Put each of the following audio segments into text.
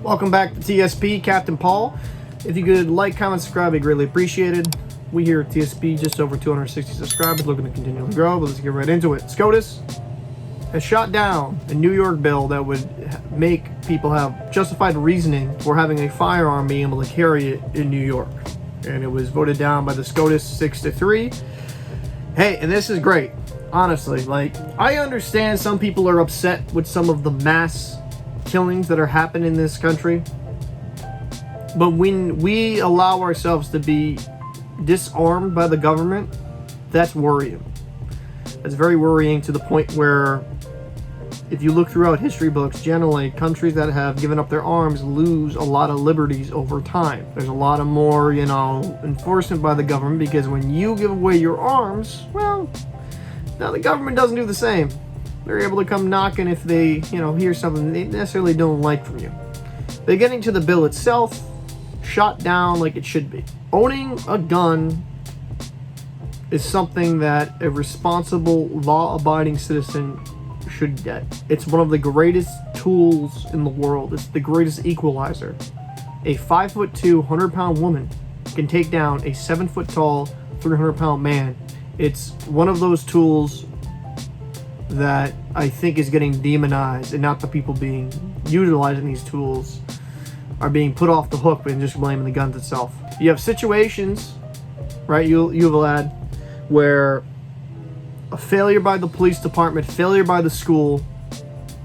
Welcome back to TSP, Captain Paul. If you could like, comment, subscribe, I'd be greatly appreciated. We here at TSP just over 260 subscribers, looking to continually grow, but let's get right into it. SCOTUS has shot down a New York bill that would make people have justified reasoning for having a firearm being able to carry it in New York. And it was voted down by the SCOTUS 6-3. Hey, and this is great, honestly. Like, I understand some people are upset with some of the mass killings that are happening in this country, but when we allow ourselves to be disarmed by the government, that's worrying. That's very worrying, to the point where if you look throughout history books, generally countries that have given up their arms lose a lot of liberties over time. There's a lot of more, enforcement by the government, because when you give away your arms, well, now the government doesn't do the same. They're able to come knocking if they, hear something they necessarily don't like from you. But getting to the bill itself, shot down like it should be. Owning a gun is something that a responsible, law-abiding citizen should get. It's one of the greatest tools in the world. It's the greatest equalizer. A 5'2", 100-pound woman can take down a 7-foot-tall, 300-pound man. It's one of those tools that I think is getting demonized, and not the people utilizing these tools are being put off the hook and just blaming the guns itself. You have situations, right, you've had, where a failure by the police department, failure by the school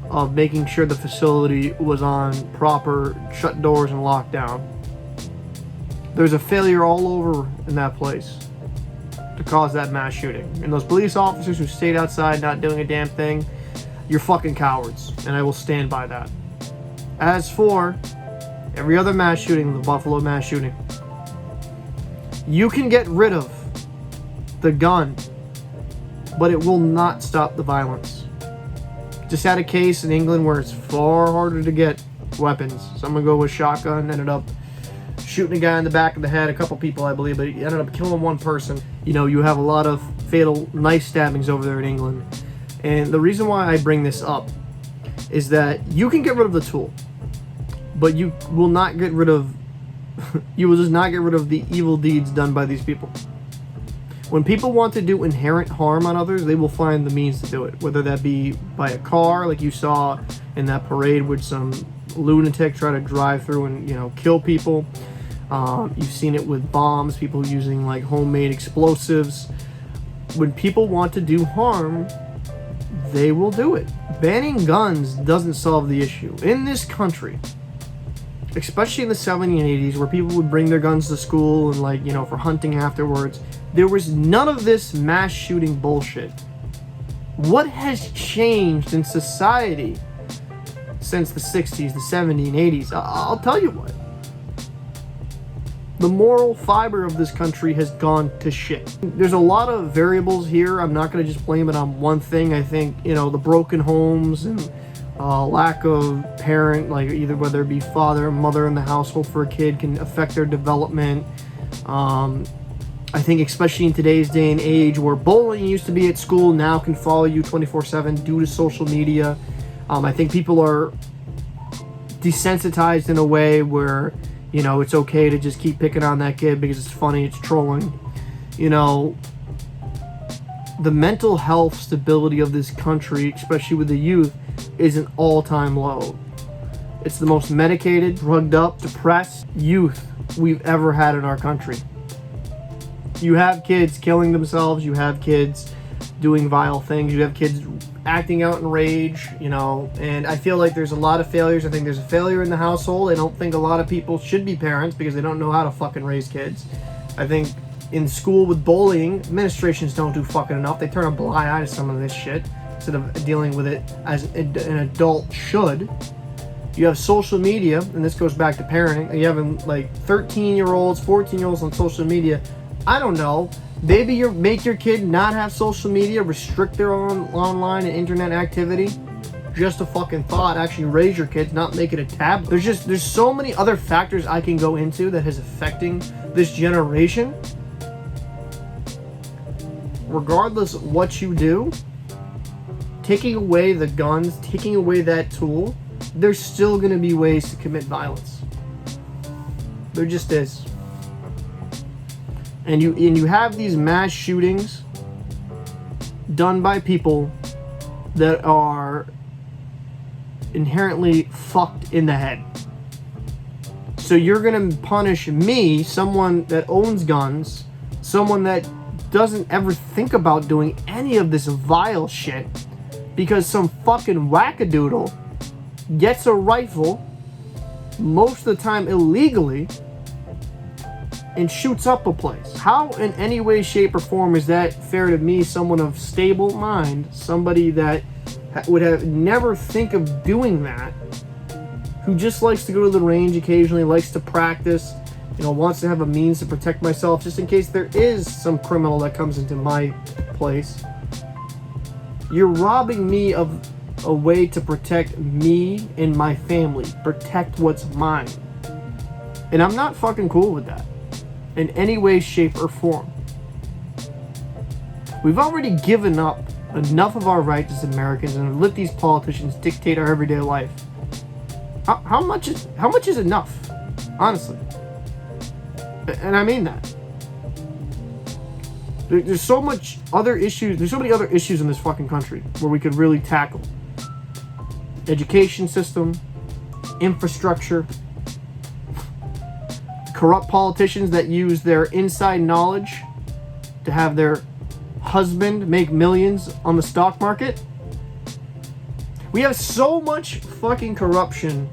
of making sure the facility was on proper shut doors and lockdown. There's a failure all over in that place to cause that mass shooting. And those police officers who stayed outside not doing a damn thing, you're fucking cowards, and I will stand by that. As for every other mass shooting, the Buffalo mass shooting, you can get rid of the gun, but it will not stop the violence. Just had a case in England where it's far harder to get weapons. Someone go with shotgun, ended up shooting a guy in the back of the head, a couple people I believe, but he ended up killing one person. You have a lot of fatal knife stabbings over there in England. And the reason why I bring this up is that you can get rid of the tool, but you will not get rid of you will just not get rid of the evil deeds done by these people. When people want to do inherent harm on others, they will find the means to do it, whether that be by a car, like you saw in that parade with some lunatic try to drive through and kill people. You've seen it with bombs, people using like homemade explosives. When people want to do harm, they will do it. Banning guns doesn't solve the issue. In this country, especially in the 70s and 80s, where people would bring their guns to school and for hunting afterwards, there was none of this mass shooting bullshit. What has changed in society since the 60s, the 70s, and 80s? I'll tell you what. The moral fiber of this country has gone to shit. There's a lot of variables here. I'm not going to just blame it on one thing. I think, the broken homes and lack of parent, either whether it be father or mother in the household for a kid, can affect their development. I think especially in today's day and age, where bullying used to be at school now can follow you 24/7 due to social media. I think people are desensitized in a way where it's okay to just keep picking on that kid because it's funny, it's trolling. The mental health stability of this country, especially with the youth, is an all-time low. It's the most medicated, drugged up, depressed youth we've ever had in our country. You have kids killing themselves, you have kids doing vile things, you have kids acting out in rage, and I feel like there's a lot of failures. I think there's a failure in the household. I don't think a lot of people should be parents because they don't know how to fucking raise kids. I think in school with bullying, administrations don't do fucking enough. They turn a blind eye to some of this shit instead of dealing with it as an adult should. You have social media, and this goes back to parenting, and you have 13-year-olds, 14-year-olds on social media. I don't know. Maybe make your kid not have social media, restrict their online and internet activity. Just a fucking thought. Actually raise your kids, not make it a taboo. There's so many other factors I can go into that is affecting this generation. Regardless of what you do, taking away the guns, taking away that tool, there's still going to be ways to commit violence. There just is. And you have these mass shootings done by people that are inherently fucked in the head. So you're going to punish me, someone that owns guns, someone that doesn't ever think about doing any of this vile shit, because some fucking wackadoodle gets a rifle, most of the time illegally, and shoots up a place. How in any way, shape, or form is that fair to me, someone of stable mind, somebody that would have never think of doing that, who just likes to go to the range occasionally, likes to practice, wants to have a means to protect myself just in case there is some criminal that comes into my place. You're robbing me of a way to protect me and my family, protect what's mine. And I'm not fucking cool with that in any way, shape, or form. We've already given up enough of our rights as Americans and let these politicians dictate our everyday life. How much is enough? Honestly. And I mean that. There's so much other issues. There's so many other issues in this fucking country where we could really tackle. Education system, infrastructure, corrupt politicians that use their inside knowledge to have their husband make millions on the stock market. We have so much fucking corruption,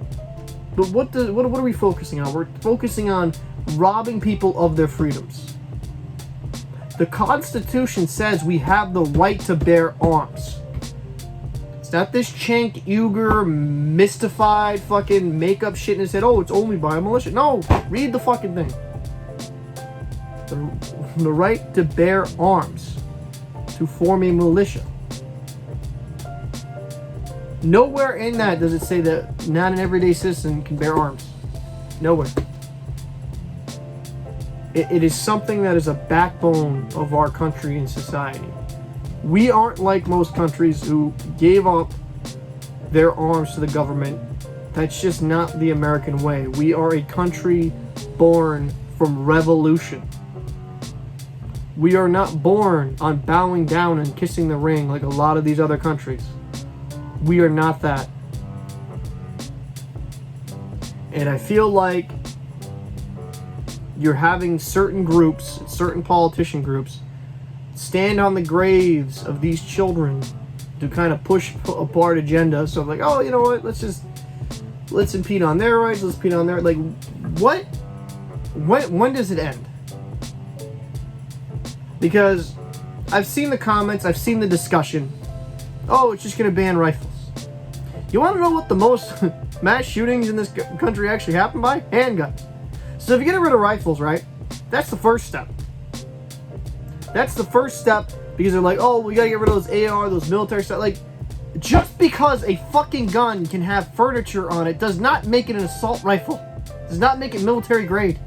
but what are we focusing on? We're focusing on robbing people of their freedoms. The Constitution says we have the right to bear arms. It's not this Cenk Uygur mystified fucking make-up shit and said, oh, it's only by a militia. No, read the fucking thing. The right to bear arms, to form a militia. Nowhere in that does it say that not an everyday citizen can bear arms. Nowhere. It is something that is a backbone of our country and society. We aren't like most countries who gave up their arms to the government. That's just not the American way. We are a country born from revolution. We are not born on bowing down and kissing the ring like a lot of these other countries. We are not that. And I feel like you're having certain groups, certain politician groups, stand on the graves of these children to kind of push apart agenda. So like, oh, you know what? Let's impede on their rights. Let's impede on their, like, what? When does it end? Because I've seen the comments, I've seen the discussion. Oh, it's just going to ban rifles. You want to know what the most mass shootings in this country actually happen by? Handguns. So if you get rid of rifles, right? That's the first step. That's the first step because they're like, oh, we got to get rid of those AR, those military stuff. Like, just because a fucking gun can have furniture on it does not make it an assault rifle. Does not make it military grade.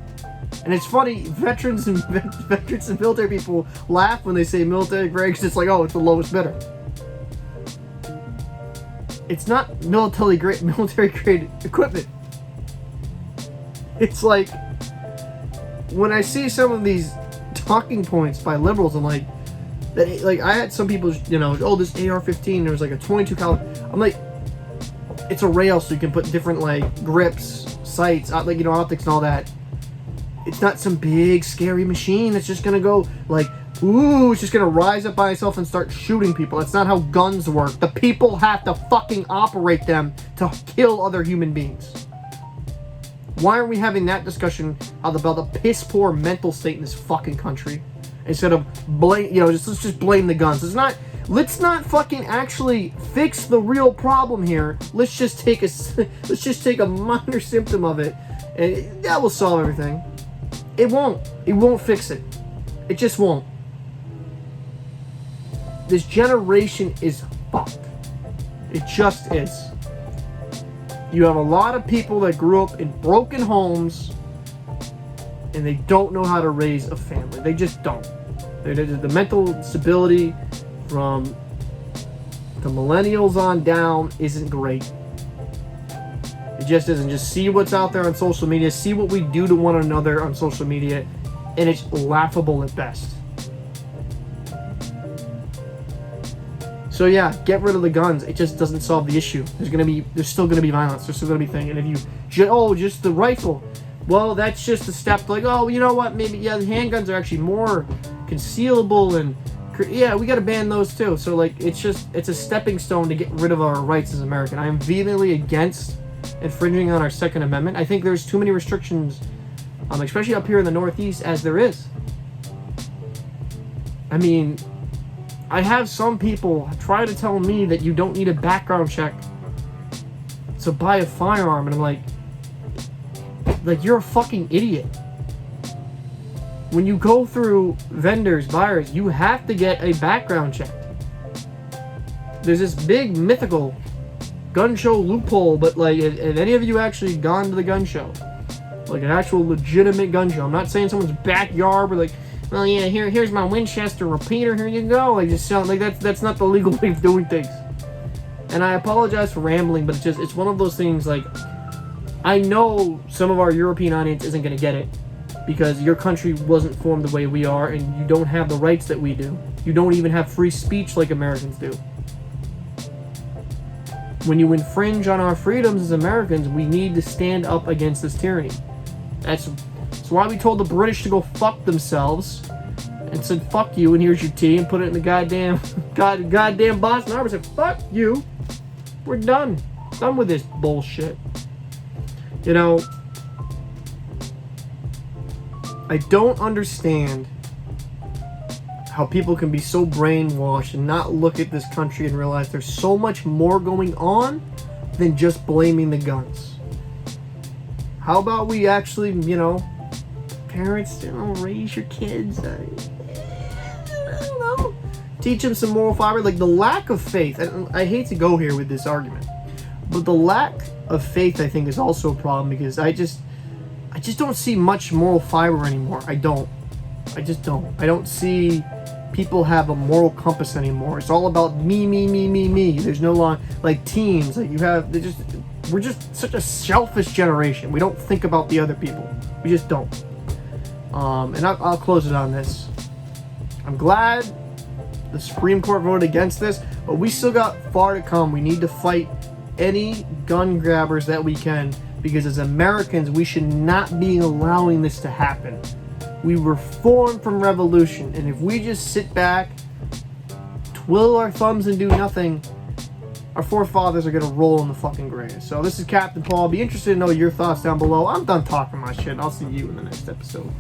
And it's funny, veterans and military people laugh when they say military grade because it's like, oh, it's the lowest bidder. It's not military grade equipment. It's like, when I see some of these talking points by liberals, I'm like, I had some people, oh, this AR-15, there was like a 22 caliber. I'm like, it's a rail, so you can put different like grips, sights, optics and all that. It's not some big scary machine that's just gonna go like, ooh, it's just gonna rise up by itself and start shooting people. That's not how guns work. The people have to fucking operate them to kill other human beings. Why are we having that discussion about the piss poor mental state in this fucking country instead of let's just blame the guns? Let's not fucking actually fix the real problem here. Let's just take a minor symptom of it, and that will solve everything. It won't. It won't fix it. It just won't. This generation is fucked. It just is. You have a lot of people that grew up in broken homes and they don't know how to raise a family. They just don't. The mental stability from the millennials on down isn't great. It just isn't. Just see what's out there on social media. See what we do to one another on social media. And it's laughable at best. So yeah, get rid of the guns. It just doesn't solve the issue. There's still gonna be violence. There's still gonna be things. And if you, just the rifle. Well, that's just a step. Like, oh, you know what? Maybe, yeah, the handguns are actually more concealable, and yeah, we gotta ban those too. So like, it's a stepping stone to get rid of our rights as American. I am vehemently against infringing on our Second Amendment. I think there's too many restrictions, especially up here in the Northeast, as there is. I mean, I have some people try to tell me that you don't need a background check to buy a firearm, and I'm like, you're a fucking idiot. When you go through vendors, buyers, you have to get a background check. There's this big mythical gun show loophole, but like, have any of you actually gone to the gun show? Like an actual legitimate gun show. I'm not saying someone's backyard where like, well, yeah, here's my Winchester repeater, here you go. Like, just sound like that's not the legal way of doing things. And I apologize for rambling, but it's one of those things. Like, I know some of our European audience isn't gonna get it because your country wasn't formed the way we are, and you don't have the rights that we do. You don't even have free speech like Americans do. When you infringe on our freedoms as Americans, we need to stand up against this tyranny. That's why we told the British to go fuck themselves and said, fuck you, and here's your tea, and put it in the goddamn Boston Harbor. Said, fuck you. We're done. Done with this bullshit. You know, I don't understand how people can be so brainwashed and not look at this country and realize there's so much more going on than just blaming the guns. How about we actually, parents, raise your kids, I don't know, teach them some moral fiber. Like, the lack of faith, and I hate to go here with this argument, but the lack of faith, I think, is also a problem, because I just don't see much moral fiber anymore. I just don't. I don't see people have a moral compass anymore. It's all about me. There's no long, like teens, like we're just such a selfish generation. We don't think about the other people. We just don't. And I'll close it on this. I'm glad the Supreme Court voted against this, but we still got far to come. We need to fight any gun grabbers that we can, because as Americans, we should not be allowing this to happen. We were formed from revolution, and if we just sit back, twiddle our thumbs, and do nothing, our forefathers are gonna roll in the fucking grave. So this is Captain Paul. Be interested to know your thoughts down below. I'm done talking my shit. I'll see you in the next episode.